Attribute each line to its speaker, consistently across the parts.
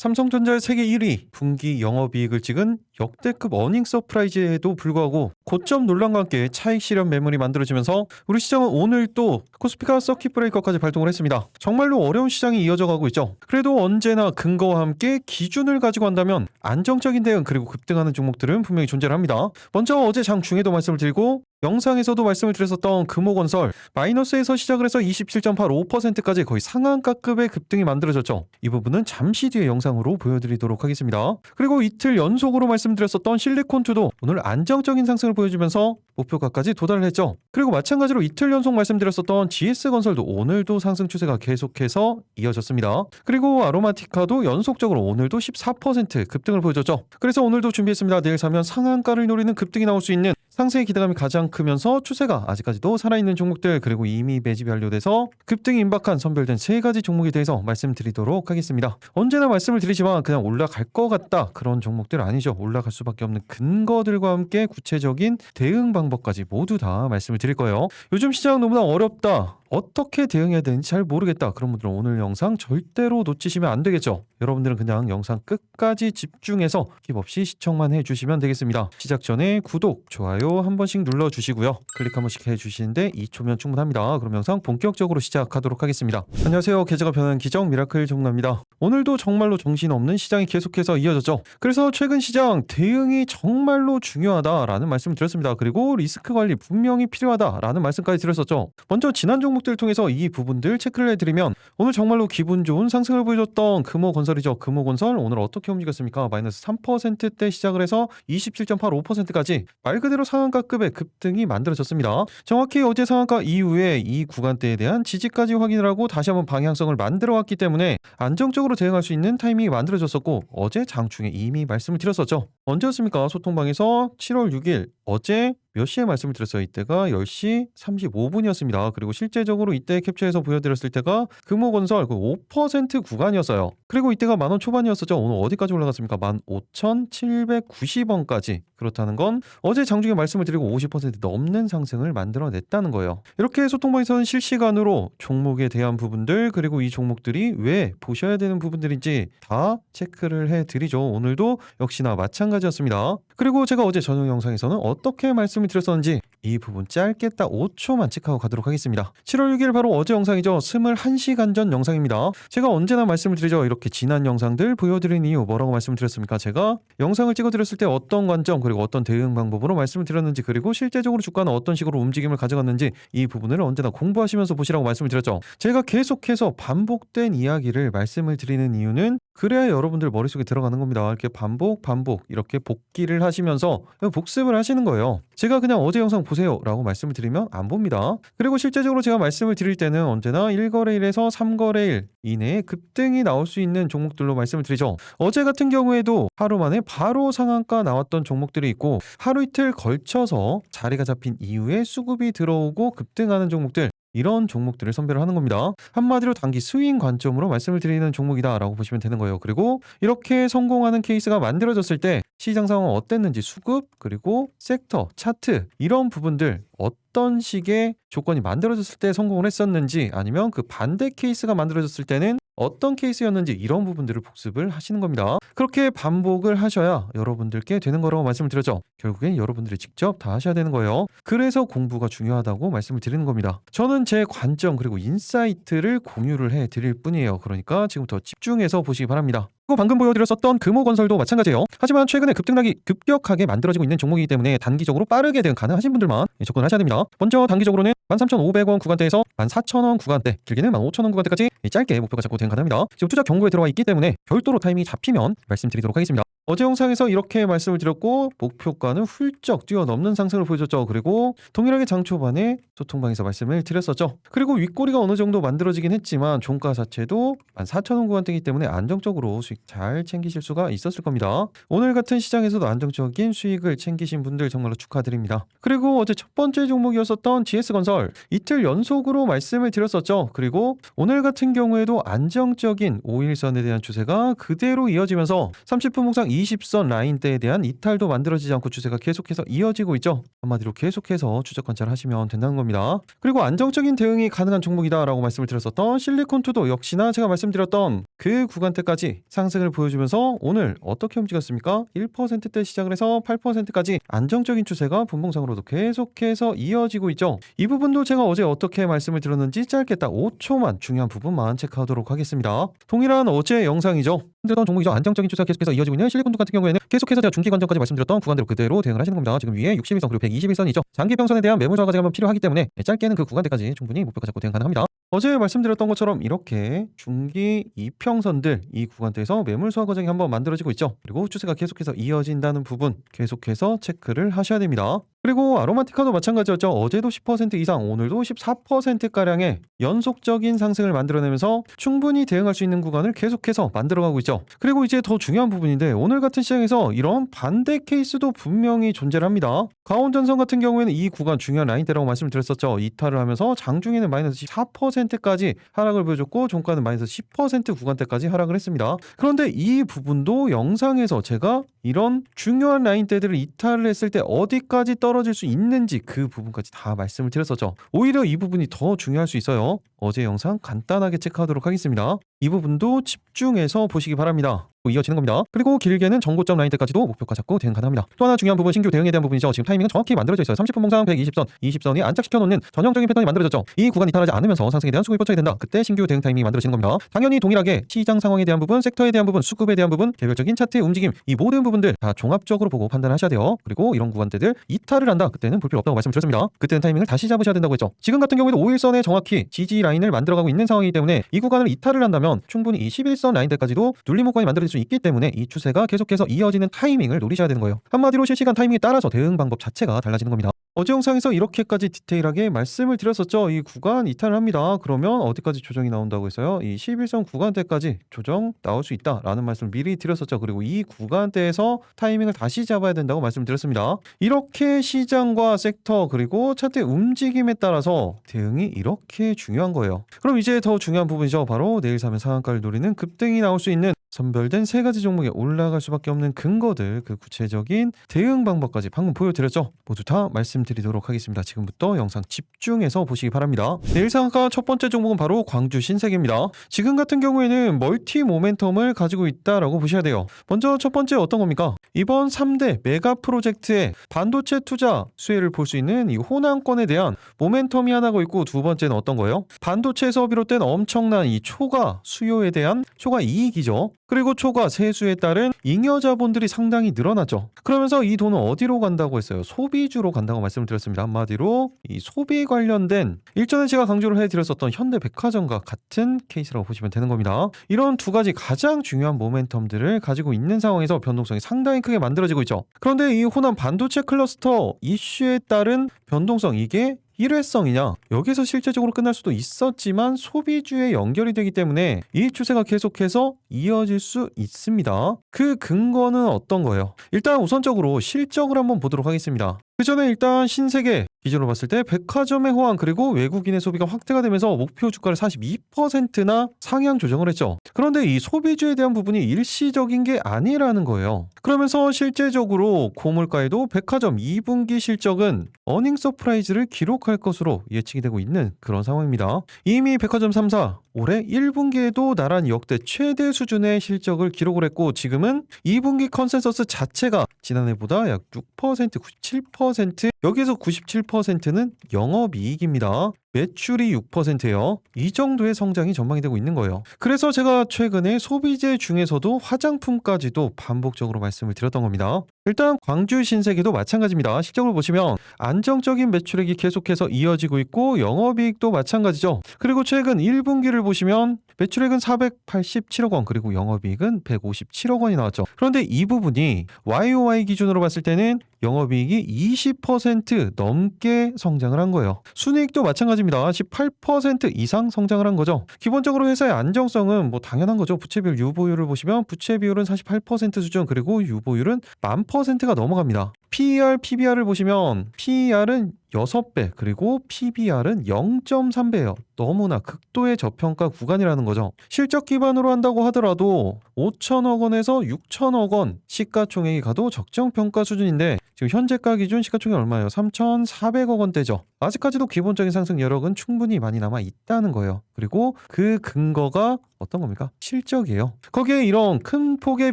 Speaker 1: 삼성전자의 세계 1위 분기 영업이익을 찍은 역대급 어닝 서프라이즈에도 불구하고 고점 논란과 함께 차익 실현 매물이 만들어지면서 우리 시장은 오늘 또 코스피가 서킷 브레이커까지 발동을 했습니다. 정말로 어려운 시장이 이어져 가고 있죠. 그래도 언제나 근거와 함께 기준을 가지고 한다면 안정적인 대응 그리고 급등하는 종목들은 분명히 존재를 합니다. 먼저 어제 장중에도 말씀을 드리고 영상에서도 말씀을 드렸었던 금호건설 마이너스에서 시작을 해서 27.85%까지 거의 상한가급의 급등이 만들어졌죠. 이 부분은 잠시 뒤에 영상으로 보여드리도록 하겠습니다. 그리고 이틀 연속으로 말씀드렸었던 실리콘2도 오늘 안정적인 상승을 보여주면서 목표가까지 도달을 했죠. 그리고 마찬가지로 이틀 연속 말씀드렸었던 GS건설도 오늘도 상승 추세가 계속해서 이어졌습니다. 그리고 아로마티카도 연속적으로 오늘도 14% 급등을 보여줬죠. 그래서 오늘도 준비했습니다. 내일 사면 상한가를 노리는 급등이 나올 수 있는 상승의 기대감이 가장 크면서 추세가 아직까지도 살아있는 종목들 그리고 이미 매집이 완료돼서 급등이 임박한 선별된 세 가지 종목에 대해서 말씀드리도록 하겠습니다. 언제나 말씀을 드리지만 그냥 올라갈 것 같다 그런 종목들 아니죠. 올라갈 수밖에 없는 근거들과 함께 구체적인 대응 방법까지 모두 다 말씀을 드릴 거예요. 요즘 시장 너무나 어렵다. 어떻게 대응해야 되는지 잘 모르겠다. 그런 분들은 오늘 영상 절대로 놓치시면 안 되겠죠. 여러분들은 그냥 영상 끝까지 집중해서 스킵 없이 시청만 해주시면 되겠습니다. 시작 전에 구독, 좋아요 한 번씩 눌러주시고요. 클릭 한 번씩 해주시는데 2초면 충분합니다. 그럼 영상 본격적으로 시작하도록 하겠습니다. 안녕하세요. 계좌가 변하는 기적 미라클 정남입니다. 오늘도 정말로 정신없는 시장이 계속해서 이어졌죠. 그래서 최근 시장 대응이 정말로 중요하다라는 말씀을 드렸습니다. 그리고 리스크 관리 분명히 필요하다라는 말씀까지 드렸었죠. 먼저 지난 종목들을 통해서 이 부분들 체크를 해드리면 오늘 정말로 기분 좋은 상승을 보여줬던 금호건설이죠. 금호건설 오늘 어떻게 움직였습니까? 마이너스 3%대 시작을 해서 27.85%까지 말 그대로 상한가급의 급등이 만들어졌습니다. 정확히 어제 상한가 이후에 이 구간대에 대한 지지까지 확인을 하고 다시 한번 방향성을 만들어왔기 때문에 안정적으로 대응할 수 있는 타이밍이 만들어졌었고 어제 장중에 이미 말씀을 드렸었죠. 언제였습니까? 소통방에서 7월 6일 어제 몇 시에 말씀을 드렸어요? 이때가 10시 35분이었습니다. 그리고 실제적으로 이때 캡처해서 보여드렸을 때가 금호건설 5% 구간이었어요. 그리고 이때가 만원 초반이었었죠. 오늘 어디까지 올라갔습니까? 15,790원까지. 그렇다는 건 어제 장중에 말씀을 드리고 50% 넘는 상승을 만들어냈다는 거예요. 이렇게 소통방에서는 실시간으로 종목에 대한 부분들 그리고 이 종목들이 왜 보셔야 되는 부분들인지 다 체크를 해드리죠. 오늘도 역시나 마찬가지였습니다. 그리고 제가 어제 전용 영상에서는 어떻게 말씀을 드렸었는지 이 부분 짧게 딱 5초만 체크하고 가도록 하겠습니다. 7월 6일 바로 어제 영상이죠. 21시간 전 영상입니다. 제가 언제나 말씀을 드리죠. 이렇게 지난 영상들 보여드린 이유 뭐라고 말씀을 드렸습니까? 제가 영상을 찍어드렸을 때 어떤 관점 그리고 어떤 대응 방법으로 말씀을 드렸는지 그리고 실제적으로 주가는 어떤 식으로 움직임을 가져갔는지 이 부분을 언제나 공부하시면서 보시라고 말씀을 드렸죠. 제가 계속해서 반복된 이야기를 말씀을 드리는 이유는 그래야 여러분들 머릿속에 들어가는 겁니다. 이렇게 반복 이렇게 복기를 하시면서 복습을 하시는 거예요. 제가 그냥 어제 영상 보세요 라고 말씀을 드리면 안 봅니다. 그리고 실제적으로 제가 말씀을 드릴 때는 언제나 1거래일에서 3거래일 이내에 급등이 나올 수 있는 종목들로 말씀을 드리죠. 어제 같은 경우에도 하루 만에 바로 상한가 나왔던 종목들이 있고 하루 이틀 걸쳐서 자리가 잡힌 이후에 수급이 들어오고 급등하는 종목들 이런 종목들을 선별을 하는 겁니다. 한마디로 단기 스윙 관점으로 말씀을 드리는 종목이다 라고 보시면 되는 거예요. 그리고 이렇게 성공하는 케이스가 만들어졌을 때 시장 상황은 어땠는지 수급 그리고 섹터, 차트 이런 부분들 어떤 식의 조건이 만들어졌을 때 성공을 했었는지 아니면 그 반대 케이스가 만들어졌을 때는 어떤 케이스였는지 이런 부분들을 복습을 하시는 겁니다. 그렇게 반복을 하셔야 여러분들께 되는 거라고 말씀을 드렸죠. 결국엔 여러분들이 직접 다 하셔야 되는 거예요. 그래서 공부가 중요하다고 말씀을 드리는 겁니다. 저는 제 관점 그리고 인사이트를 공유를 해드릴 뿐이에요. 그러니까 지금부터 집중해서 보시기 바랍니다. 그리고 방금 보여드렸었던 금호건설도 마찬가지예요. 하지만 최근에 급등락이 급격하게 만들어지고 있는 종목이기 때문에 단기적으로 빠르게 대응 가능하신 분들만 접근을 하셔야 됩니다. 먼저 단기적으로는 13,500원 구간대에서 14,000원 구간대, 길게는 15,000원 구간대까지 짧게 목표가 잡고 대응 가능합니다. 지금 투자 경고에 들어와 있기 때문에 별도로 타이밍이 잡히면 말씀드리도록 하겠습니다. 어제 영상에서 이렇게 말씀을 드렸고 목표가는 훌쩍 뛰어넘는 상승을 보여줬죠. 그리고 동일하게 장 초반에 소통방에서 말씀을 드렸었죠. 그리고 윗꼬리가 어느 정도 만들어지긴 했지만 종가 자체도 14,000원 구간대이기 때문에 안정적으로 수익 잘 챙기실 수가 있었을 겁니다. 오늘 같은 시장에서도 안정적인 수익을 챙기신 분들 정말로 축하드립니다. 그리고 어제 첫 번째 종목이었었던 GS건설 이틀 연속으로 말씀을 드렸었죠. 그리고 오늘 같은 경우에도 안정적인 5일선에 대한 추세가 그대로 이어지면서 30분 봉상 20선 라인대에 대한 이탈도 만들어지지 않고 추세가 계속해서 이어지고 있죠. 한마디로 계속해서 추적 관찰하시면 된다는 겁니다. 그리고 안정적인 대응이 가능한 종목이다라고 말씀을 드렸었던 실리콘투도 역시나 제가 말씀드렸던 그 구간대까지 상승을 보여주면서 오늘 어떻게 움직였습니까? 1%대 시작을 해서 8%까지 안정적인 추세가 분봉상으로도 계속해서 이어지고 있죠. 이 부분도 제가 어제 어떻게 말씀을 드렸는지 짧게 딱 5초만 중요한 부분만 체크하도록 하겠습니다. 동일한 어제 영상이죠. 힘들던 종목이죠. 안정적인 추세가 계속해서 이어지고 있는 실리콘투 같은 경우에는 계속해서 제가 중기 관점까지 말씀드렸던 구간대로 그대로 대응을 하시는 겁니다. 지금 위에 61선 그리고 121선이죠. 장기 평선에 대한 매물 저하가 지금 필요하기 때문에 짧게는 그 구간대까지 충분히 목표가 잡고 대응 가능합니다. 어제 말씀드렸던 것처럼 이렇게 중기 이평선들 이 구간대에서 매물 소화 과정이 한번 만들어지고 있죠. 그리고 추세가 계속해서 이어진다는 부분 계속해서 체크를 하셔야 됩니다. 그리고 아로마티카도 마찬가지였죠. 어제도 10% 이상, 오늘도 14%가량의 연속적인 상승을 만들어내면서 충분히 대응할 수 있는 구간을 계속해서 만들어가고 있죠. 그리고 이제 더 중요한 부분인데 오늘 같은 시장에서 이런 반대 케이스도 분명히 존재를 합니다. 가온전선 같은 경우에는 이 구간 중요한 라인대라고 말씀을 드렸었죠. 이탈을 하면서 장중에는 마이너스 4%까지 하락을 보여줬고 종가는 마이너스 10% 구간대까지 하락을 했습니다. 그런데 이 부분도 영상에서 제가 이런 중요한 라인대들을 이탈을 했을 때 어디까지 떨어질 수 있는지 그 부분까지 다 말씀을 드렸었죠. 오히려 이 부분이 더 중요할 수 있어요. 어제 영상 간단하게 체크하도록 하겠습니다. 이 부분도 집중해서 보시기 바랍니다. 이어지는 겁니다. 그리고 길게는 전고점 라인대까지도 목표가 잡고 대응 가능합니다. 또 하나 중요한 부분 신규 대응에 대한 부분이죠. 지금 타이밍은 정확히 만들어져 있어요. 30분 봉상 120선, 20선이 안착시켜 놓는 전형적인 패턴이 만들어졌죠. 이 구간 이탈하지 않으면서 상승에 대한 수급이 뻗쳐야 된다. 그때 신규 대응 타이밍이 만들어지는 겁니다. 당연히 동일하게 시장 상황에 대한 부분, 섹터에 대한 부분, 수급에 대한 부분, 개별적인 차트의 움직임 이 모든 부분들 다 종합적으로 보고 판단하셔야 돼요. 그리고 이런 구간대들 이탈을 한다. 그때는 볼 필요 없다고 말씀드렸습니다. 그때는 타이밍을 다시 잡으셔야 된다고 했죠. 지금 같은 경우에도 5일선에 정확히 지지 라인을 만들어가고 있는 상황이기 때문에 이 구간을 이탈을 한다면 충분히 이 11선 라인대까지도 눌림 구간이 만들어질 수 있기 때문에 이 추세가 계속해서 이어지는 타이밍을 노리셔야 되는 거예요. 한마디로 실시간 타이밍에 따라서 대응 방법 자체가 달라지는 겁니다. 어제 영상에서 이렇게까지 디테일하게 말씀을 드렸었죠. 이 구간 이탈을 합니다. 그러면 어디까지 조정이 나온다고 했어요? 이 11선 구간대까지 조정 나올 수 있다라는 말씀을 미리 드렸었죠. 그리고 이 구간대에서 타이밍을 다시 잡아야 된다고 말씀드렸습니다. 이렇게 시장과 섹터 그리고 차트의 움직임에 따라서 대응이 이렇게 중요한 거예요. 그럼 이제 더 중요한 부분이죠. 바로 내일 사면 상한가를 노리는 급등이 나올 수 있는 선별된 세 가지 종목에 올라갈 수밖에 없는 근거들 그 구체적인 대응 방법까지 방금 보여드렸죠. 모두 다 말씀드리도록 하겠습니다. 지금부터 영상 집중해서 보시기 바랍니다. 내일 상한가 첫 번째 종목은 바로 광주 신세계입니다. 지금 같은 경우에는 멀티 모멘텀을 가지고 있다라고 보셔야 돼요. 먼저 첫 번째 어떤 겁니까? 이번 3대 메가 프로젝트의 반도체 투자 수혜를 볼 수 있는 이 호남권에 대한 모멘텀이 하나가 있고 두 번째는 어떤 거예요? 반도체에서 비롯된 엄청난 이 초과 수요에 대한 초과 이익이죠. 그리고 초과 세수에 따른 잉여 자본들이 상당히 늘어났죠. 그러면서 이 돈은 어디로 간다고 했어요? 소비주로 간다고 말씀을 드렸습니다. 한마디로 이 소비 관련된 일전에 제가 강조를 해드렸었던 현대백화점과 같은 케이스라고 보시면 되는 겁니다. 이런 두 가지 가장 중요한 모멘텀들을 가지고 있는 상황에서 변동성이 상당히 크게 만들어지고 있죠. 그런데 이 호남 반도체 클러스터 이슈에 따른 변동성 이게 일회성이냐? 여기서 실제적으로 끝날 수도 있었지만 소비주에 연결이 되기 때문에 이 추세가 계속해서 이어질 수 있습니다. 그 근거는 어떤 거예요? 일단 우선적으로 실적을 한번 보도록 하겠습니다. 그 전에 일단 신세계 기준으로 봤을 때 백화점의 호황 그리고 외국인의 소비가 확대가 되면서 목표 주가를 42%나 상향 조정을 했죠. 그런데 이 소비주에 대한 부분이 일시적인 게 아니라는 거예요. 그러면서 실제적으로 고물가에도 백화점 2분기 실적은 어닝 서프라이즈를 기록할 것으로 예측이 되고 있는 그런 상황입니다. 이미 백화점 3사 올해 1분기에도 나란히 역대 최대 수준의 실적을 기록을 했고 지금은 2분기 컨센서스 자체가 지난해보다 약 6%, 97% 여기에서 97%는 영업이익입니다. 매출이 6%예요. 이 정도의 성장이 전망이 되고 있는 거예요. 그래서 제가 최근에 소비재 중에서도 화장품까지도 반복적으로 말씀을 드렸던 겁니다. 일단 광주 신세계도 마찬가지입니다. 실적을 보시면 안정적인 매출액이 계속해서 이어지고 있고 영업이익도 마찬가지죠. 그리고 최근 1분기를 보시면 매출액은 487억 원 그리고 영업이익은 157억 원이 나왔죠. 그런데 이 부분이 YOY 기준으로 봤을 때는 영업이익이 20% 넘게 성장을 한 거예요. 순이익도 마찬가지입니다. 18% 이상 성장을 한 거죠. 기본적으로 회사의 안정성은 뭐 당연한 거죠. 부채비율 유보율을 보시면 부채 비율은 48% 수준 그리고 유보율은 10,000%가 넘어갑니다. PER, PBR을 보시면 PER은 6배, 그리고 PBR은 0.3배예요. 너무나 극도의 저평가 구간이라는 거죠. 실적 기반으로 한다고 하더라도 5천억 원에서 6천억 원 시가총액이 가도 적정 평가 수준인데 지금 현재가 기준 시가총액 얼마예요? 3,400억 원대죠. 아직까지도 기본적인 상승 여력은 충분히 많이 남아 있다는 거예요. 그리고 그 근거가 어떤 겁니까? 실적이에요. 거기에 이런 큰 폭의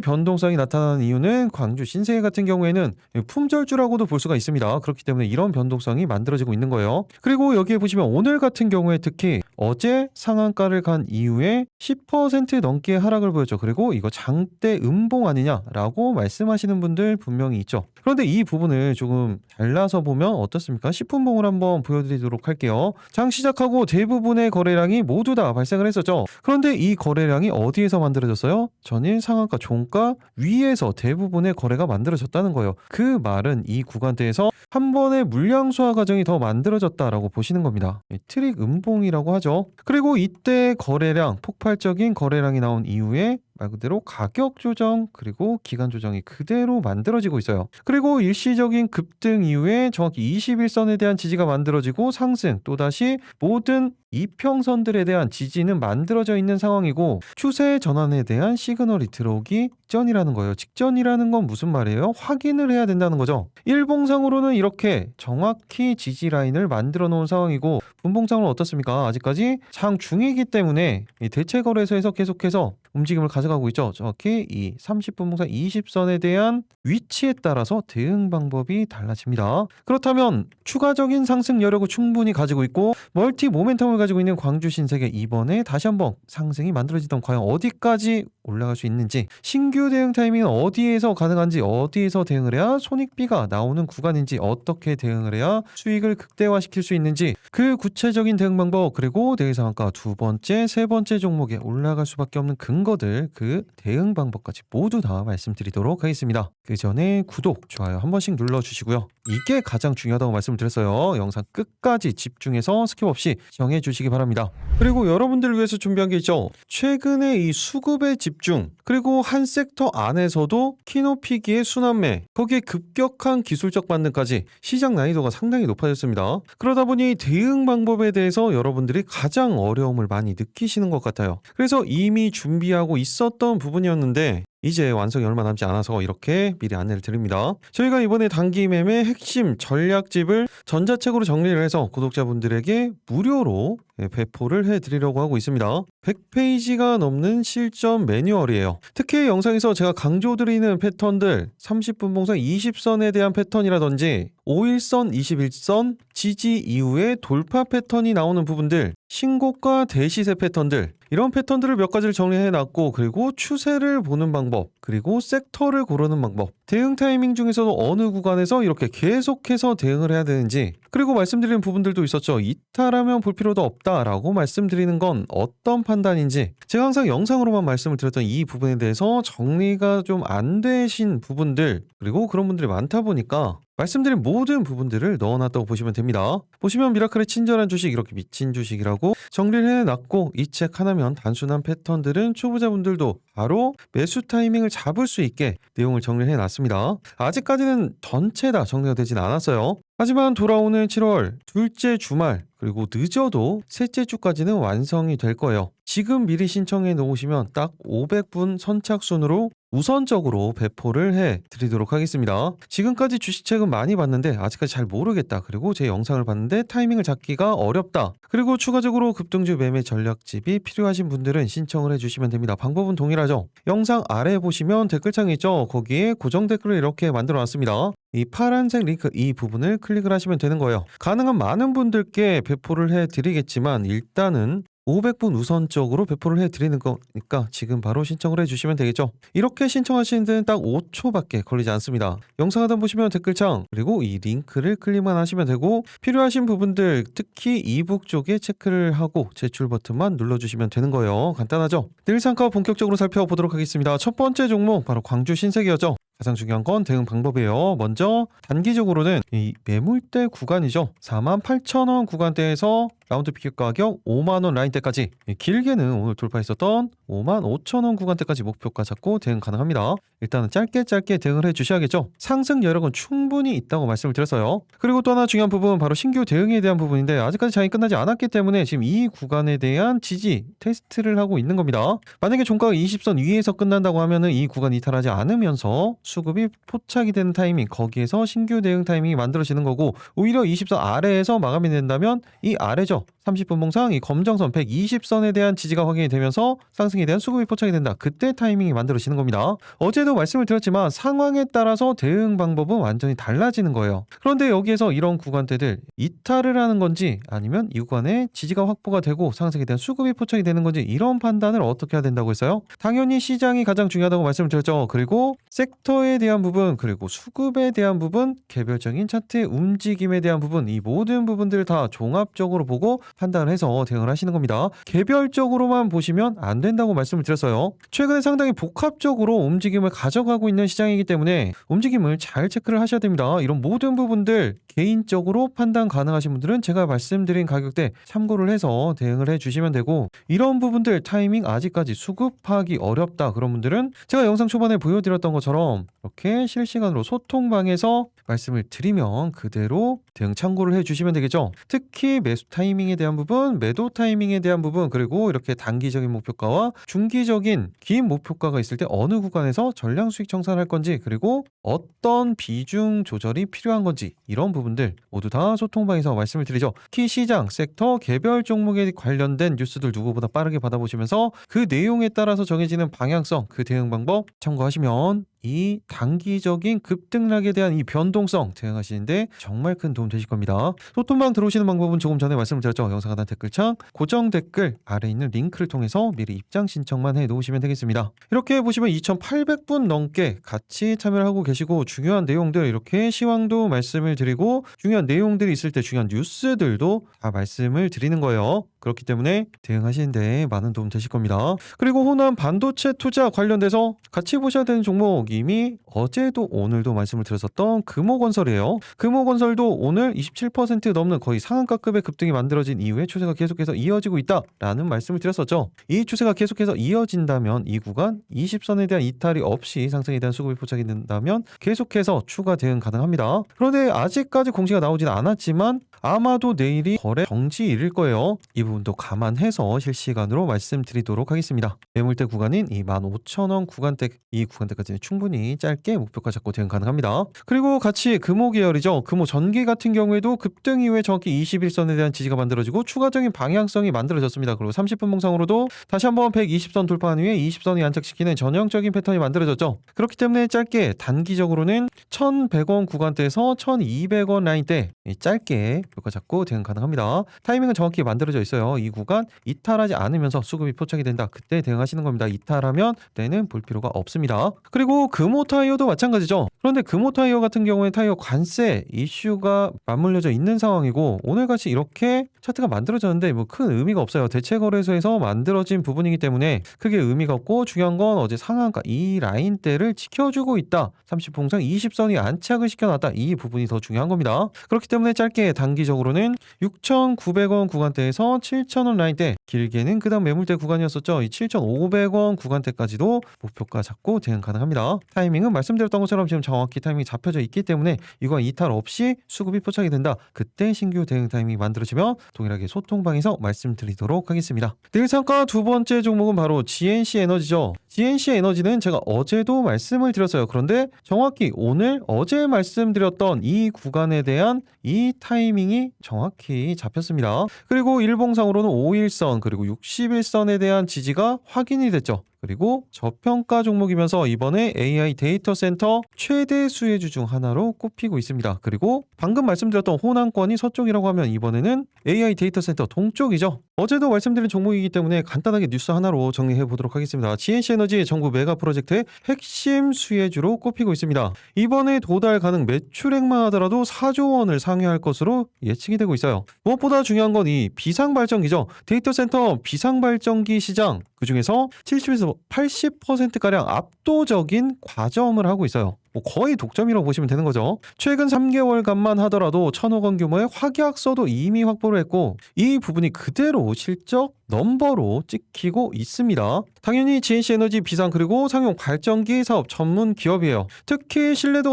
Speaker 1: 변동성이 나타나는 이유는 광주 신세계 같은 경우에는 품절주라고도 볼 수가 있습니다. 그렇기 때문에 이런 변동성이 만들어지고 있는 거예요. 그리고 여기에 보시면 오늘 같은 경우에 특히 어제 상한가를 간 이후에 10% 넘게 하락을 보였죠. 그리고 이거 장대 음봉 아니냐라고 말씀하시는 분들 분명히 있죠. 그런데 이 부분을 조금 잘라서 보면 어떻습니까? 10분봉을 한번 보여드리도록 할게요. 장 시작하고 대부분의 거래량이 모두 다 발생을 했었죠. 그런데 이 거래량이 어디에서 만들어졌어요? 전일 상한가 종가 위에서 대부분의 거래가 만들어졌다는 거예요. 그 말은 이 구간대에서 한 번의 물량 수화 과정이 더 만들어졌다라고 보시는 겁니다. 트릭 음봉이라고 하죠. 그리고 이때 거래량, 폭발적인 거래량이 나온 이후에 말 그대로 가격 조정 그리고 기간 조정이 그대로 만들어지고 있어요. 그리고 일시적인 급등 이후에 정확히 21선에 대한 지지가 만들어지고 상승, 또다시 모든 이평선들에 대한 지지는 만들어져 있는 상황이고 추세 전환에 대한 시그널이 들어오기 직전이라는 거예요. 직전이라는 건 무슨 말이에요? 확인을 해야 된다는 거죠. 일봉상으로는 이렇게 정확히 지지 라인을 만들어 놓은 상황이고 분봉상으로는 어떻습니까? 아직까지 장 중이기 때문에 이 대체 거래소에서 계속해서 움직임을 가져가고 있죠. 정확히 이 30분봉상 20선에 대한 위치에 따라서 대응 방법이 달라집니다. 그렇다면 추가적인 상승 여력을 충분히 가지고 있고 멀티 모멘텀을 가지고 있는 광주 신세계 이번에 다시 한번 상승이 만들어지던 과연 어디까지 올라갈 수 있는지 신규 대응 타이밍은 어디에서 가능한지 어디에서 대응을 해야 손익비가 나오는 구간인지 어떻게 대응을 해야 수익을 극대화시킬 수 있는지 그 구체적인 대응 방법 그리고 내일 상한가 두 번째, 세 번째 종목에 올라갈 수밖에 없는 근거들 그 대응 방법까지 모두 다 말씀드리도록 하겠습니다. 그 전에 구독, 좋아요 한 번씩 눌러주시고요. 이게 가장 중요하다고 말씀을 드렸어요. 영상 끝까지 집중해서 스킵 없이 시청해 주시기 바랍니다. 그리고 여러분들을 위해서 준비한 게 있죠. 최근에 이 수급의 집중 그리고 한 섹터 안에서도 키노피기의 순환매 거기에 급격한 기술적 반등까지 시장 난이도가 상당히 높아졌습니다. 그러다 보니 대응 방법에 대해서 여러분들이 가장 어려움을 많이 느끼시는 것 같아요. 그래서 이미 준비하고 있었던 부분이었는데 이제 완성이 얼마 남지 않아서 이렇게 미리 안내를 드립니다. 저희가 이번에 단기 매매 핵심 전략집을 전자책으로 정리를 해서 구독자분들에게 무료로 배포를 해드리려고 하고 있습니다. 100페이지가 넘는 실전 매뉴얼이에요. 특히 영상에서 제가 강조드리는 패턴들 30분 봉상 20선에 대한 패턴이라든지 5일선, 21선, 지지 이후에 돌파 패턴이 나오는 부분들 신고가 대시세 패턴들 이런 패턴들을 몇 가지를 정리해놨고 그리고 추세를 보는 방법 그리고 섹터를 고르는 방법 대응 타이밍 중에서도 어느 구간에서 이렇게 계속해서 대응을 해야 되는지 그리고 말씀드리는 부분들도 있었죠. 이탈하면 볼 필요도 없다라고 말씀드리는 건 어떤 판단인지 제가 항상 영상으로만 말씀을 드렸던 이 부분에 대해서 정리가 좀 안 되신 부분들 그리고 그런 분들이 많다 보니까 말씀드린 모든 부분들을 넣어놨다고 보시면 됩니다. 보시면 미라클의 친절한 주식 이렇게 미친 주식이라고 정리를 해놨고 이 책 하나면 단순한 패턴들은 초보자분들도 바로 매수 타이밍을 잡을 수 있게 내용을 정리를 해놨습니다. 아직까지는 전체 다 정리가 되진 않았어요. 하지만 돌아오는 7월 둘째 주말 그리고 늦어도 셋째 주까지는 완성이 될 거예요. 지금 미리 신청해 놓으시면 딱 500분 선착순으로 우선적으로 배포를 해드리도록 하겠습니다. 지금까지 주식책은 많이 봤는데 아직까지 잘 모르겠다. 그리고 제 영상을 봤는데 타이밍을 잡기가 어렵다. 그리고 추가적으로 급등주 매매 전략집이 필요하신 분들은 신청을 해주시면 됩니다. 방법은 동일하죠. 영상 아래에 보시면 댓글창이 있죠. 거기에 고정 댓글을 이렇게 만들어놨습니다. 이 파란색 링크 이 부분을 클릭을 하시면 되는 거예요. 가능한 많은 분들께 배포를 해드리겠지만 일단은 500분 우선적으로 배포를 해드리는 거니까 지금 바로 신청을 해주시면 되겠죠. 이렇게 신청하시는 데는 딱 5초밖에 걸리지 않습니다. 영상 하단 보시면 댓글창 그리고 이 링크를 클릭만 하시면 되고 필요하신 부분들 특히 이북 쪽에 체크를 하고 제출 버튼만 눌러주시면 되는 거예요. 간단하죠? 내일 상가 본격적으로 살펴보도록 하겠습니다. 첫 번째 종목 바로 광주 신세계였죠. 가장 중요한 건 대응 방법이에요. 먼저 단기적으로는 이 매물대 구간이죠. 48,000원 구간대에서 라운드 피켓 가격 5만원 라인대까지, 길게는 오늘 돌파했었던 55,000원 구간대까지 목표가 잡고 대응 가능합니다. 일단은 짧게 대응을 해주셔야겠죠. 상승 여력은 충분히 있다고 말씀을 드렸어요. 그리고 또 하나 중요한 부분, 바로 신규 대응에 대한 부분인데, 아직까지 장이 끝나지 않았기 때문에 지금 이 구간에 대한 지지 테스트를 하고 있는 겁니다. 만약에 종가가 20선 위에서 끝난다고 하면은 이 구간 이탈하지 않으면서 수급이 포착이 되는 타이밍, 거기에서 신규 대응 타이밍이 만들어지는 거고, 오히려 20선 아래에서 마감이 된다면 이 아래죠. 30분 봉상 이 검정선 120선에 대한 지지가 확인이 되면서 상승에 대한 수급이 포착이 된다. 그때 타이밍이 만들어지는 겁니다. 어제도 말씀을 드렸지만 상황에 따라서 대응 방법은 완전히 달라지는 거예요. 그런데 여기에서 이런 구간대들 이탈을 하는 건지, 아니면 이 구간에 지지가 확보가 되고 상승에 대한 수급이 포착이 되는 건지, 이런 판단을 어떻게 해야 된다고 했어요? 당연히 시장이 가장 중요하다고 말씀을 드렸죠. 그리고 섹터에 대한 부분, 그리고 수급에 대한 부분, 개별적인 차트의 움직임에 대한 부분, 이 모든 부분들을 다 종합적으로 보고 판단을 해서 대응을 하시는 겁니다. 개별적으로만 보시면 안 된다고 말씀을 드렸어요. 최근에 상당히 복합적으로 움직임을 가져가고 있는 시장이기 때문에 움직임을 잘 체크를 하셔야 됩니다. 이런 모든 부분들 개인적으로 판단 가능하신 분들은 제가 말씀드린 가격대 참고를 해서 대응을 해주시면 되고, 이런 부분들 타이밍 아직까지 수급하기 어렵다 그런 분들은 제가 영상 초반에 보여드렸던 것처럼 이렇게 실시간으로 소통방에서 말씀을 드리면 그대로 대응 참고를 해주시면 되겠죠. 특히 매수 타이밍에 대한 부분, 매도 타이밍에 대한 부분, 그리고 이렇게 단기적인 목표가와 중기적인 긴 목표가가 있을 때 어느 구간에서 전량 수익 청산할 건지, 그리고 어떤 비중 조절이 필요한 건지, 이런 부분들 모두 다 소통방에서 말씀을 드리죠. 특히 시장, 섹터, 개별 종목에 관련된 뉴스들 누구보다 빠르게 받아보시면서 그 내용에 따라서 정해지는 방향성, 그 대응 방법 참고하시면 이 단기적인 급등락에 대한 이 변동성 대응하시는데 정말 큰 도움 되실 겁니다. 소통방 들어오시는 방법은 조금 전에 말씀을 드렸죠. 영상 하단 댓글창 고정 댓글 아래 있는 링크를 통해서 미리 입장 신청만 해 놓으시면 되겠습니다. 이렇게 보시면 2,800분 넘게 같이 참여를 하고 계시고, 중요한 내용들 이렇게 시황도 말씀을 드리고, 중요한 내용들이 있을 때 중요한 뉴스들도 다 말씀을 드리는 거예요. 그렇기 때문에 대응하시는데 많은 도움 되실 겁니다. 그리고 호남 반도체 투자 관련돼서 같이 보셔야 되는 종목, 이미 어제도 오늘도 말씀을 드렸었던 금호건설이에요. 금호건설도 오늘 27% 넘는 거의 상한가급의 급등이 만들어진 이후에 추세가 계속해서 이어지고 있다라는 말씀을 드렸었죠. 이 추세가 계속해서 이어진다면 이 구간 20선에 대한 이탈이 없이 상승에 대한 수급이 포착이 된다면 계속해서 추가 대응 가능합니다. 그런데 아직까지 공시가 나오진 않았지만 아마도 내일이 거래 정지일일 거예요. 이 부분도 감안해서 실시간으로 말씀드리도록 하겠습니다. 매물대 구간인 이 15,000원 구간대, 이 구간대까지는 충분히 짧게 목표가 잡고 대응 가능합니다. 그리고 같이 금호 계열이죠. 금호 전기 같은 경우에도 급등 이후에 정확히 21선에 대한 지지가 만들어지고 추가적인 방향성이 만들어졌습니다. 그리고 30분 봉상으로도 다시 한번 120선 돌파한 후에 20선이 안착시키는 전형적인 패턴이 만들어졌죠. 그렇기 때문에 짧게 단기적으로는 1,100원 구간대에서 1,200원 라인대 짧게 목표가 잡고 대응 가능합니다. 타이밍은 정확히 만들어져 있어요. 이 구간 이탈하지 않으면서 수급이 포착이 된다. 그때 대응하시는 겁니다. 이탈하면 그때는 볼 필요가 없습니다. 그리고 금호 타이어도 마찬가지죠. 그런데 금호 타이어 같은 경우에 타이어 관세 이슈가 맞물려져 있는 상황이고, 오늘같이 이렇게 차트가 만들어졌는데 뭐 큰 의미가 없어요. 대체거래소에서 만들어진 부분이기 때문에 크게 의미가 없고, 중요한 건 어제 상한가 이 라인대를 지켜주고 있다. 30봉상 20선이 안착을 시켜놨다. 이 부분이 더 중요한 겁니다. 그렇기 때문에 짧게 단기적으로는 6,900원 구간대에서 7,000원 라인대, 길게는 그 다음 매물대 구간이었었죠. 이 7,500원 구간대까지도 목표가 잡고 대응 가능합니다. 타이밍은 말씀드렸던 것처럼 지금 정확히 타이밍이 잡혀져 있기 때문에 이건 이탈 없이 수급이 포착이 된다. 그때 신규 대응 타이밍이 만들어지면 동일하게 소통방에서 말씀드리도록 하겠습니다. 내일 상가 두 번째 종목은 바로 GNC 에너지죠. GNC 에너지는 제가 어제도 말씀을 드렸어요. 그런데 정확히 오늘 어제 말씀드렸던 이 구간에 대한 이 타이밍이 정확히 잡혔습니다. 그리고 일봉상으로는 5일선 그리고 61선에 대한 지지가 확인이 됐죠. 그리고 저평가 종목이면서 이번에 AI 데이터 센터 최대 수혜주 중 하나로 꼽히고 있습니다. 그리고 방금 말씀드렸던 호남권이 서쪽이라고 하면 이번에는 AI 데이터 센터 동쪽이죠. 어제도 말씀드린 종목이기 때문에 간단하게 뉴스 하나로 정리해 보도록 하겠습니다. GNC 에너지 정부 메가 프로젝트의 핵심 수혜주로 꼽히고 있습니다. 이번에 도달 가능 매출액만 하더라도 4조 원을 상회할 것으로 예측이 되고 있어요. 무엇보다 중요한 건 이 비상발전기죠. 데이터 센터 비상발전기 시장, 그 중에서 70에서 80%가량 압도적인 과점을 하고 있어요. 뭐 거의 독점이라고 보시면 되는 거죠. 최근 3개월간만 하더라도 1,000억 원 규모의 확약서도 이미 확보를 했고 이 부분이 그대로 실적 넘버로 찍히고 있습니다. 당연히 GNC 에너지 비상 그리고 상용 발전기 사업 전문 기업이에요. 특히 신뢰도가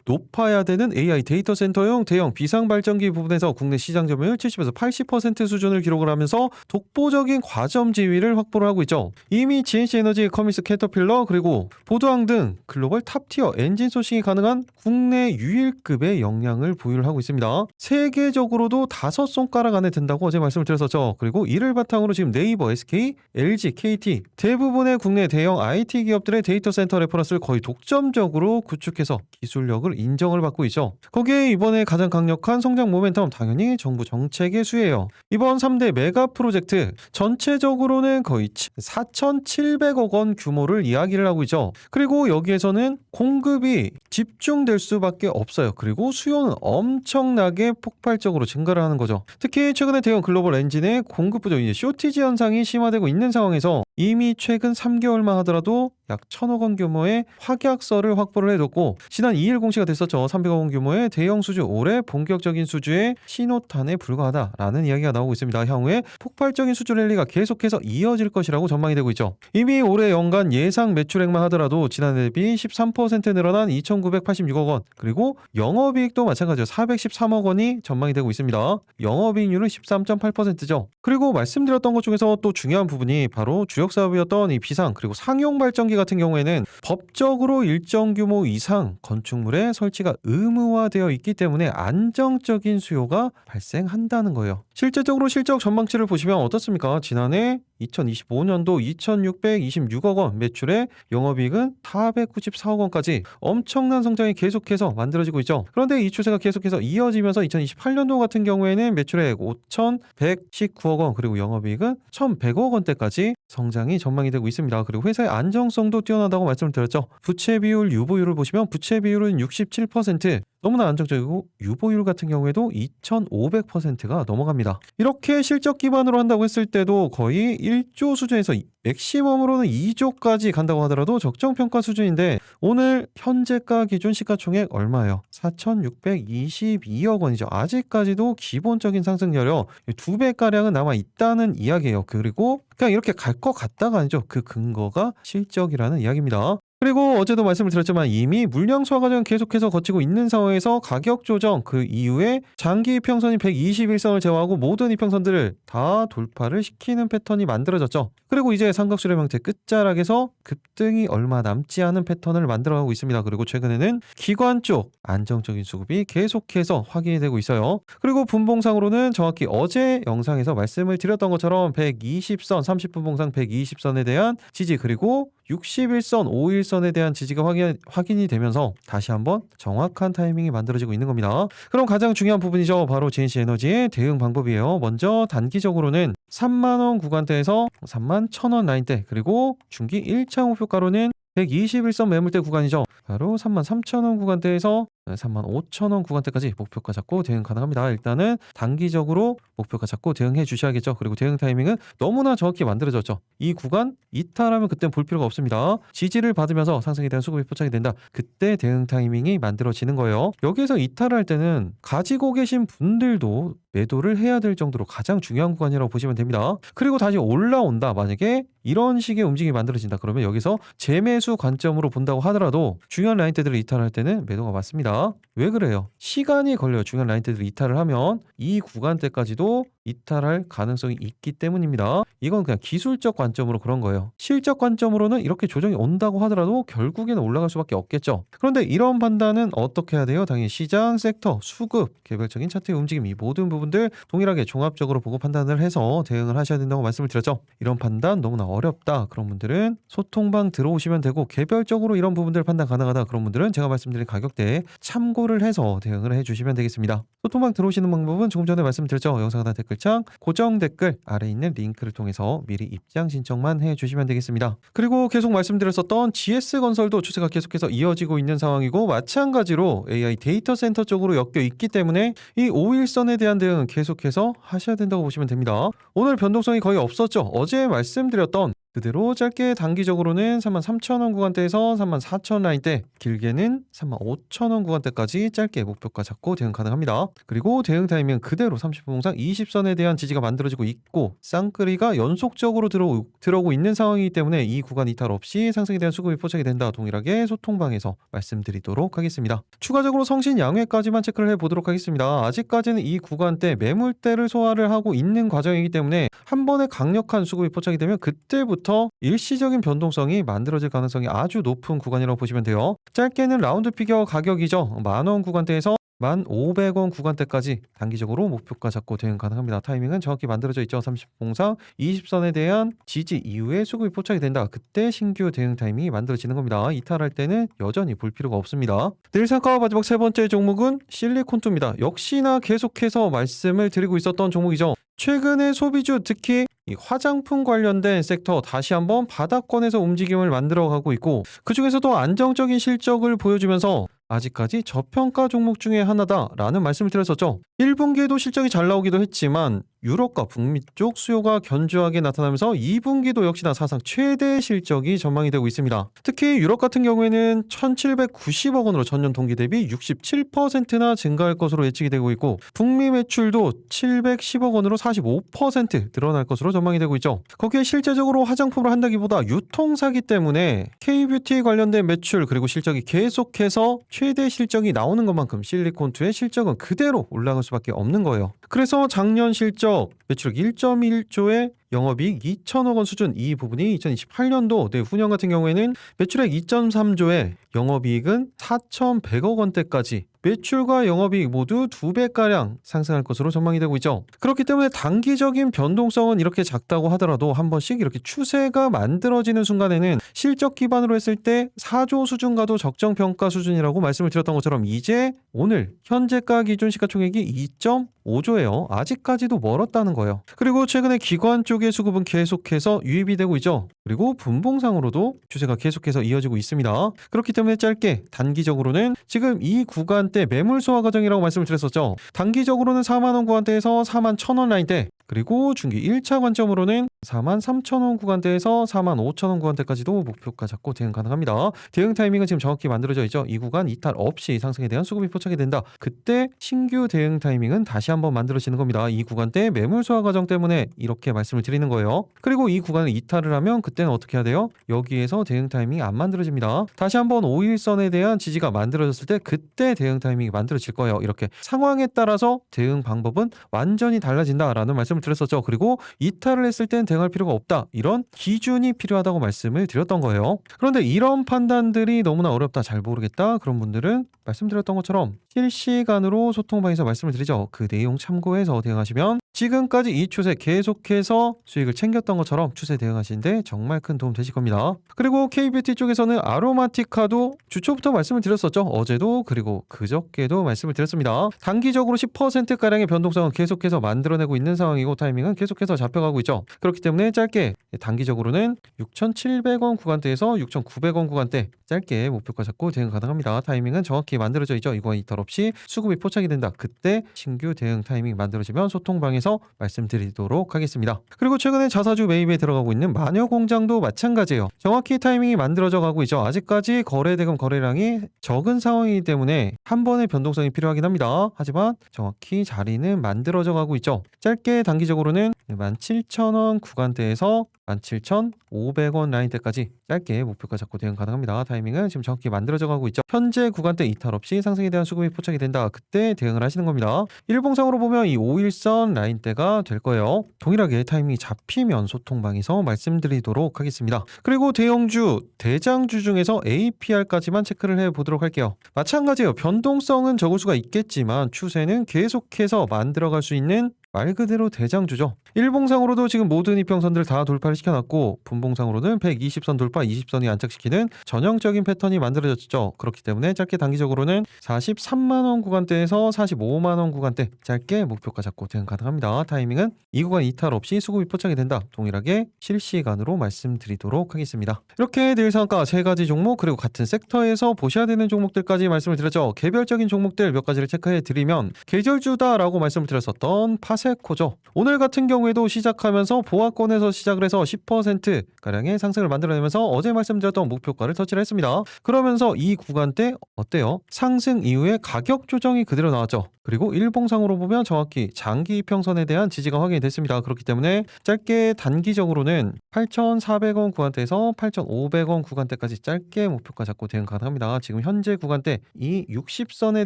Speaker 1: 높아야 되는 AI 데이터 센터용 대형 비상 발전기 부분에서 국내 시장 점유율 70에서 80% 수준을 기록을 하면서 독보적인 과점 지위를 확보를 하고 있죠. 이미 GNC 에너지, 커미스, 캐터필러 그리고 보드왕 등 글로벌 탑티어 엔진 소싱이 가능한 국내 유일급의 역량을 보유를 하고 있습니다. 세계적으로도 5손가락 안에 든다고 어제 말씀을 드렸었죠. 그리고 이를 바탕으로 지금 네이버, SK, LG, KT 대부분의 국내 대형 IT 기업들의 데이터 센터 레퍼런스를 거의 독점적으로 구축해서 기술력을 인정을 받고 있죠. 거기에 이번에 가장 강력한 성장 모멘텀 당연히 정부 정책의 수혜예요. 이번 3대 메가 프로젝트 전체적으로는 거의 4,700억 원 규모를 이야기를 하고 있죠. 그리고 여기에서는 공급이 집중될 수밖에 없어요. 그리고 수요는 엄청나게 폭발적으로 증가를 하는 거죠. 특히 최근에 대형 글로벌 엔진의 공급 부족, 쇼티지 현상이 심화되고 있는 상황에서 이미 최근 3개월만 하더라도 약 1,000억 원 규모의 확약서를 확보를 해뒀고 지난 2일 공시가 됐었죠. 300억 원 규모의 대형 수주, 올해 본격적인 수주의 신호탄에 불과하다라는 이야기가 나오고 있습니다. 향후에 폭발적인 수주 랠리가 계속해서 이어질 것이라고 전망이 되고 있죠. 이미 올해 연간 예상 매출액만 하더라도 지난해 대비 13% 늘어난 2,986억 원, 그리고 영업이익도 마찬가지로 413억 원이 전망이 되고 있습니다. 영업이익률은 13.8%죠. 그리고 말씀드렸던 것 중에서 또 중요한 부분이 바로 주력 사업이었던 이 비상 그리고 상용 발전기 같은 경우에는 법적으로 일정 규모 이상 건축물의 설치가 의무화되어 있기 때문에 안정적인 수요가 발생한다는 거예요. 실제적으로 실적 전망치를 보시면 어떻습니까? 지난해 2025년도 2,626억 원 매출에 영업이익은 494억 원까지 엄청난 성장이 계속해서 만들어지고 있죠. 그런데 이 추세가 계속해서 이어지면서 2028년도 같은 경우에는 매출액 5,119억 원 그리고 영업이익은 1,100억 원대까지 성장이 전망이 되고 있습니다. 그리고 회사의 안정성도 뛰어나다고 말씀을 드렸죠. 부채 비율, 유보율을 보시면 부채 비율은 67%, 너무나 안정적이고 유보율 같은 경우에도 2,500%가 넘어갑니다. 이렇게 실적 기반으로 한다고 했을 때도 거의 1조 수준에서 맥시멈으로는 2조까지 간다고 하더라도 적정평가 수준인데 오늘 현재가 기준 시가총액 얼마예요? 4,622억 원이죠. 아직까지도 기본적인 상승 여력 2배가량은 남아있다는 이야기예요. 그리고 그냥 이렇게 갈 것 같다가 아니죠. 그 근거가 실적이라는 이야기입니다. 그리고 어제도 말씀을 드렸지만 이미 물량 소화 과정을 계속해서 거치고 있는 상황에서 가격 조정 그 이후에 장기 이평선인 121선을 제외하고 모든 이평선들을 다 돌파를 시키는 패턴이 만들어졌죠. 그리고 이제 삼각수렴 형태 끝자락에서 급등이 얼마 남지 않은 패턴을 만들어가고 있습니다. 그리고 최근에는 기관 쪽 안정적인 수급이 계속해서 확인이 되고 있어요. 그리고 분봉상으로는 정확히 어제 영상에서 말씀을 드렸던 것처럼 120선 30분 봉상 120선에 대한 지지 그리고 61선 5일선에 대한 지지가 확인이 되면서 다시 한번 정확한 타이밍이 만들어지고 있는 겁니다. 그럼 가장 중요한 부분이죠. 바로 GNC 에너지의 대응 방법이에요. 먼저 단기적으로는 3만원 구간대에서 31,000원 라인대 그리고 중기 1차 목표가로는 121선 매물대 구간이죠. 바로 33,000원 구간대에서 35,000원 구간대까지 목표가 잡고 대응 가능합니다. 일단은 단기적으로 목표가 잡고 대응해 주셔야겠죠. 그리고 대응 타이밍은 너무나 정확히 만들어졌죠. 이 구간 이탈하면 그땐 볼 필요가 없습니다. 지지를 받으면서 상승에 대한 수급이 포착이 된다. 그때 대응 타이밍이 만들어지는 거예요. 여기서 이탈할 때는 가지고 계신 분들도 매도를 해야 될 정도로 가장 중요한 구간이라고 보시면 됩니다. 그리고 다시 올라온다. 만약에 이런 식의 움직임이 만들어진다. 그러면 여기서 재매수 관점으로 본다고 하더라도 중요한 라인대들을 이탈할 때는 매도가 맞습니다. 왜 그래요? 시간이 걸려요. 중요한 라인대들을 이탈을 하면 이 구간대까지도 이탈할 가능성이 있기 때문입니다. 이건 그냥 기술적 관점으로 그런 거예요. 실적 관점으로는 이렇게 조정이 온다고 하더라도 결국에는 올라갈 수밖에 없겠죠. 그런데 이런 판단은 어떻게 해야 돼요? 당연히 시장, 섹터, 수급, 개별적인 차트의 움직임 이 모든 부분들 동일하게 종합적으로 보고 판단을 해서 대응을 하셔야 된다고 말씀을 드렸죠. 이런 판단 너무나 어렵다. 그런 분들은 소통방 들어오시면 되고 개별적으로 이런 부분들 판단 가능하다. 그런 분들은 제가 말씀드린 가격대에 참고를 해서 대응을 해주시면 되겠습니다. 소통방 들어오시는 방법은 조금 전에 말씀드렸죠. 영상 하단 댓글창 고정 댓글 아래에 있는 링크를 통해서 미리 입장 신청만 해주시면 되겠습니다. 그리고 계속 말씀드렸었던 GS건설도 추세가 계속해서 이어지고 있는 상황이고 마찬가지로 AI 데이터 센터 쪽으로 엮여 있기 때문에 이 5일선에 대한 대응은 계속해서 하셔야 된다고 보시면 됩니다. 오늘 변동성이 거의 없었죠. 어제 말씀드렸던 그대로 짧게 단기적으로는 33,000원 구간대에서 34,000원 라인대, 길게는 35,000원 구간대까지 짧게 목표가 잡고 대응 가능합니다. 그리고 대응 타이밍은 그대로 30분 봉상 20선에 대한 지지가 만들어지고 있고 쌍끌이가 연속적으로 들어오고 있는 상황이기 때문에 이 구간 이탈 없이 상승에 대한 수급이 포착이 된다. 동일하게 소통방에서 말씀드리도록 하겠습니다. 추가적으로 성신 양회까지만 체크를 해보도록 하겠습니다. 아직까지는 이 구간대 매물대를 소화를 하고 있는 과정이기 때문에 한 번에 강력한 수급이 포착이 되면 그때부터 일시적인 변동성이 만들어질 가능성이 아주 높은 구간이라고 보시면 돼요. 짧게는 라운드 피겨 가격이죠. 10,000원 구간대에서 1,500원 구간대까지 단기적으로 목표가 잡고 대응 가능합니다. 타이밍은 정확히 만들어져 있죠. 30봉상 20선에 대한 지지 이후에 수급이 포착이 된다. 그때 신규 대응 타이밍이 만들어지는 겁니다. 이탈할 때는 여전히 볼 필요가 없습니다. 내일상가 마지막 세 번째 종목은 실리콘투입니다. 역시나 계속해서 말씀을 드리고 있었던 종목이죠. 최근에 소비주 특히 이 화장품 관련된 섹터 다시 한번 바닥권에서 움직임을 만들어가고 있고 그중에서도 안정적인 실적을 보여주면서 아직까지 저평가 종목 중에 하나다라는 말씀을 드렸었죠. 1분기에도 실적이 잘 나오기도 했지만 유럽과 북미 쪽 수요가 견조하게 나타나면서 2분기도 역시나 사상 최대 실적이 전망이 되고 있습니다. 특히 유럽 같은 경우에는 1,790억 원으로 전년 동기 대비 67%나 증가할 것으로 예측이 되고 있고 북미 매출도 710억 원으로 45% 늘어날 것으로 전망이 되고 있죠. 거기에 실제적으로 화장품을 한다기보다 유통사기 때문에 K뷰티 관련된 매출 그리고 실적이 계속해서 최대 실적이 나오는 것만큼 실리콘투의 실적은 그대로 올라갈 수밖에 없는 거예요. 그래서 작년 실적 매출액 1.1조에 영업이익 2천억 원 수준, 이 부분이 2028년도 내후년 같은 경우에는 매출액 2.3조에 영업이익은 4,100억 원대까지 매출과 영업이익 모두 2배가량 상승할 것으로 전망이 되고 있죠. 그렇기 때문에 단기적인 변동성은 이렇게 작다고 하더라도 한 번씩 이렇게 추세가 만들어지는 순간에는 실적 기반으로 했을 때 4조 수준과도 적정평가 수준이라고 말씀을 드렸던 것처럼 이제 오늘 현재가 기준 시가총액이 2.5조예요. 아직까지도 멀었다는 거예요. 그리고 최근에 기관 쪽의 수급은 계속해서 유입이 되고 있죠. 그리고 분봉상으로도 추세가 계속해서 이어지고 있습니다. 그렇기 때문에 짧게 단기적으로는 지금 이 구간대 매물 소화 과정이라고 말씀을 드렸었죠. 단기적으로는 4만원 구간대에서 41,000원 라인대, 그리고 중기 1차 관점으로는 43,000원 구간대에서 45,000원 구간대까지도 목표가 잡고 대응 가능합니다. 대응 타이밍은 지금 정확히 만들어져 있죠. 이 구간 이탈 없이 상승에 대한 수급이 포착이 된다. 그때 신규 대응 타이밍은 다시 한번 만들어지는 겁니다. 이 구간대 매물 소화 과정 때문에 이렇게 말씀을 드리는 거예요. 그리고 이 구간을 이탈을 하면 그때는 어떻게 해야 돼요? 여기에서 대응 타이밍이 안 만들어집니다. 다시 한번 5일선에 대한 지지가 만들어졌을 때 그때 대응 타이밍이 만들어질 거예요. 이렇게 상황에 따라서 대응 방법은 완전히 달라진다라는 말씀을 드렸었죠. 그리고 이탈을 했을 땐 대응할 필요가 없다. 이런 기준이 필요하다고 말씀을 드렸던 거예요. 그런데 이런 판단들이 너무나 어렵다, 잘 모르겠다, 그런 분들은 말씀드렸던 것처럼 실시간으로 소통방에서 말씀을 드리죠. 그 내용 참고해서 대응하시면 지금까지 이 추세 계속해서 수익을 챙겼던 것처럼 추세 대응하시는데 정말 큰 도움 되실 겁니다. 그리고 K뷰티 쪽에서는 아로마티카도 주초부터 말씀을 드렸었죠. 어제도 그리고 그저께도 말씀을 드렸습니다. 단기적으로 10%가량의 변동성은 계속해서 만들어내고 있는 상황이고 타이밍은 계속해서 잡혀가고 있죠. 그렇기 때문에 짧게 단기적으로는 6,700원 구간대에서 6,900원 구간대 짧게 목표가 잡고 대응 가능합니다. 타이밍은 정확히 만들어져 있죠. 이건 이탈 없이 수급이 포착이 된다. 그때 신규 대응 타이밍 만들어지면 소통방에서 말씀드리도록 하겠습니다. 그리고 최근에 자사주 매입에 들어가고 있는 마녀공장도 마찬가지예요. 정확히 타이밍이 만들어져 가고 있죠. 아직까지 거래대금 거래량이 적은 상황이기 때문에 한 번의 변동성이 필요하긴 합니다. 하지만 정확히 자리는 만들어져 가고 있죠. 짧게 단기적으로는 17,000원 구간대에서 17,500원 라인대까지 짧게 목표가 잡고 대응 가능합니다. 타이밍은 지금 정확히 만들어져 가고 있죠. 현재 구간대 이탈 없이 상승에 대한 수급이 포착이 된다. 그때 대응을 하시는 겁니다. 일봉상으로 보면 이 5일선 라인대가 될 거예요. 동일하게 타이밍이 잡히면 소통방에서 말씀드리도록 하겠습니다. 그리고 대형주, 대장주 중에서 APR까지만 체크를 해보도록 할게요. 마찬가지예요. 변동성은 적을 수가 있겠지만 추세는 계속해서 만들어갈 수 있는 말 그대로 대장주죠. 일봉상으로도 지금 모든 이평선들 다 돌파를 시켜놨고 분봉상으로는 120선 돌파 20선이 안착시키는 전형적인 패턴이 만들어졌죠. 그렇기 때문에 짧게 단기적으로는 43만원 구간대에서 45만원 구간대 짧게 목표가 잡고 대응 가능합니다. 타이밍은 이 구간 이탈 없이 수급이 포착이 된다. 동일하게 실시간으로 말씀드리도록 하겠습니다. 이렇게 내일 상한가 세 가지 종목 그리고 같은 섹터에서 보셔야 되는 종목들까지 말씀을 드렸죠. 개별적인 종목들 몇 가지를 체크해 드리면 계절주다라고 말씀을 드렸었던 파세코죠. 오늘 같은 경우에 경우에도 시작하면서 보합권에서 시작을 해서 10%가량의 상승을 만들어내면서 어제 말씀드렸던 목표가를 터치를 했습니다. 그러면서 이 구간대 어때요? 상승 이후에 가격 조정이 그대로 나왔죠. 그리고 일봉상으로 보면 정확히 장기 이평선에 대한 지지가 확인이 됐습니다. 그렇기 때문에 짧게 단기적으로는 8,400원 구간대에서 8,500원 구간대까지 짧게 목표가 잡고 대응 가능합니다. 지금 현재 구간대 이 60선에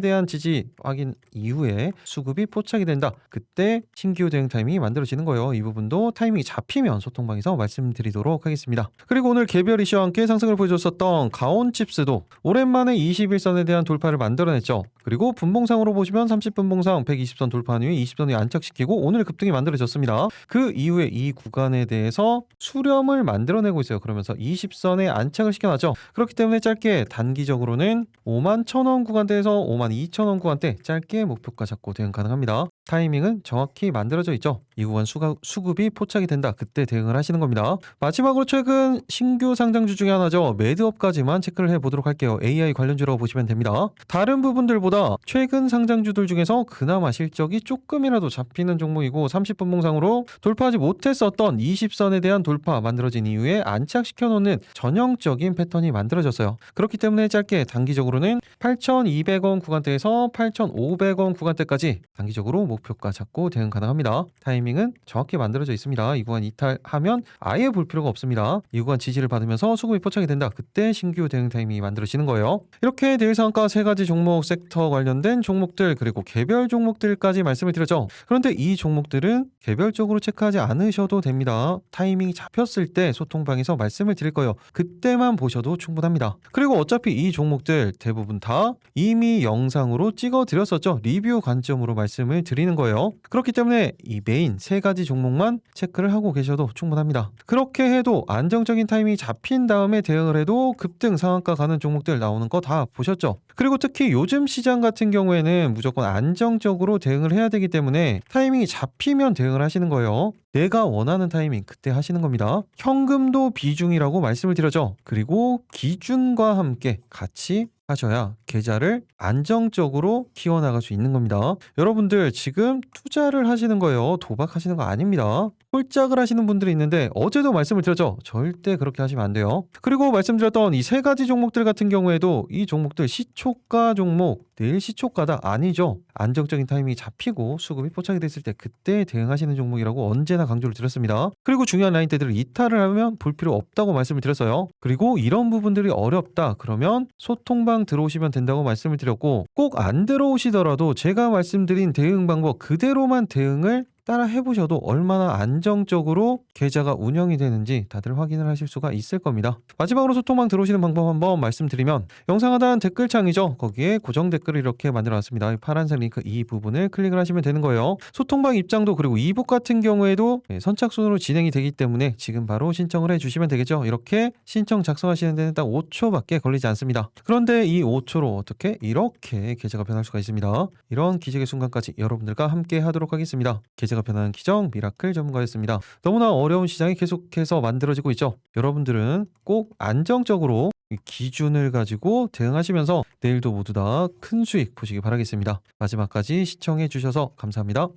Speaker 1: 대한 지지 확인 이후에 수급이 포착이 된다. 그때 신규 대응 타이밍이 만들어지는 거예요. 이 부분도 타이밍이 잡히면 소통방에서 말씀드리도록 하겠습니다. 그리고 오늘 개별 이슈와 함께 상승을 보여줬었던 가온칩스도 오랜만에 21선에 대한 돌파를 만들어냈죠. 그리고 분봉상으로 보시면 30분봉상 120선 돌파한 후에 20선에 안착시키고 오늘 급등이 만들어졌습니다. 그 이후에 이 구간에 대해서 수렴을 만들어내고 있어요. 그러면서 20선에 안착을 시켜놨죠. 그렇기 때문에 짧게 단기적으로는 51,000원 구간대에서 52,000원 구간대 짧게 목표가 잡고 대응 가능합니다. 타이밍은 정확히 만들어져 있죠. 이 구간 수급이 포착이 된다. 그때 대응을 하시는 겁니다. 마지막으로 최근 신규 상장주 중에 하나죠. 매드업까지만 체크를 해보도록 할게요. AI 관련주라고 보시면 됩니다. 다른 부분들보다 최근 상장주들 중에서 그나마 실적이 조금이라도 잡히는 종목이고 30분봉상으로 돌파하지 못했었던 20선에 대한 돌파 만들어진 이후에 안착시켜 놓는 전형적인 패턴이 만들어졌어요. 그렇기 때문에 짧게 단기적으로는 8,200원 구간대에서 8,500원 구간대까지 단기적으로 목표가 잡고 대응 가능합니다. 타이밍은 정확히 만들어져 있습니다. 이 구간 이탈하면 아예 볼 필요가 없습니다. 이 구간 지지를 받으면서 수급이 포착이 된다. 그때 신규 대응 타이밍이 만들어지는 거예요. 이렇게 내일 상한가 3가지 종목 섹터 관련된 종목들 그리고 개별 종목들까지 말씀을 드렸죠. 그런데 이 종목들은 개별적으로 체크하지 않으셔도 됩니다. 타이밍이 잡혔을 때 소통방에서 말씀을 드릴 거예요. 그때만 보셔도 충분합니다. 그리고 어차피 이 종목들 대부분 다 이미 영상으로 찍어 드렸었죠. 리뷰 관점으로 말씀을 드리는 거예요. 그렇기 때문에 이 메인 3가지 종목만 체크를 하고 계셔도 충분합니다. 그렇게 해도 안정적인 타이밍이 잡힌 다음에 대응을 해도 급등 상한가 가는 종목들 나오는 거 다 보셨죠? 그리고 특히 요즘 시장 같은 경우에는 무조건 안정적으로 대응을 해야 되기 때문에 타이밍이 잡히면 대응을 하시는 거예요. 내가 원하는 타이밍 그때 하시는 겁니다. 현금도 비중이라고 말씀을 드렸죠. 그리고 기준과 함께 같이 하셔야 계좌를 안정적으로 키워나갈 수 있는 겁니다. 여러분들 지금 투자를 하시는 거예요. 도박하시는 거 아닙니다. 홀짝을 하시는 분들이 있는데 어제도 말씀을 드렸죠. 절대 그렇게 하시면 안 돼요. 그리고 말씀드렸던 이 3가지 종목들 같은 경우에도 이 종목들 시초가 종목 내일 시초가다 아니죠. 안정적인 타이밍이 잡히고 수급이 포착이 됐을 때 그때 대응하시는 종목이라고 언제나 강조를 드렸습니다. 그리고 중요한 라인대들을 이탈을 하면 볼 필요 없다고 말씀을 드렸어요. 그리고 이런 부분들이 어렵다 그러면 소통방 들어오시면 된다고 말씀을 드렸고 꼭 안 들어오시더라도 제가 말씀드린 대응 방법 그대로만 대응을 따라 해보셔도 얼마나 안정적으로 계좌가 운영이 되는지 다들 확인을 하실 수가 있을 겁니다. 마지막으로 소통방 들어오시는 방법 한번 말씀드리면 영상 하단 댓글창이죠. 거기에 고정 댓글을 이렇게 만들어놨습니다. 파란색 링크 이 부분을 클릭을 하시면 되는 거예요. 소통방 입장도 그리고 이북 같은 경우에도 선착순으로 진행이 되기 때문에 지금 바로 신청을 해주시면 되겠죠. 이렇게 신청 작성하시는 데는 딱 5초밖에 걸리지 않습니다. 그런데 이 5초로 어떻게 이렇게 계좌가 변할 수가 있습니다. 이런 기적의 순간까지 여러분들과 함께 하도록 하겠습니다. 계좌가 변하는 기적 미라클 전문가였습니다. 너무나 어려운 시장이 계속해서 만들어지고 있죠. 여러분들은 꼭 안정적으로 기준을 가지고 대응하시면서 내일도 모두 다 큰 수익 보시기 바라겠습니다. 마지막까지 시청해 주셔서 감사합니다.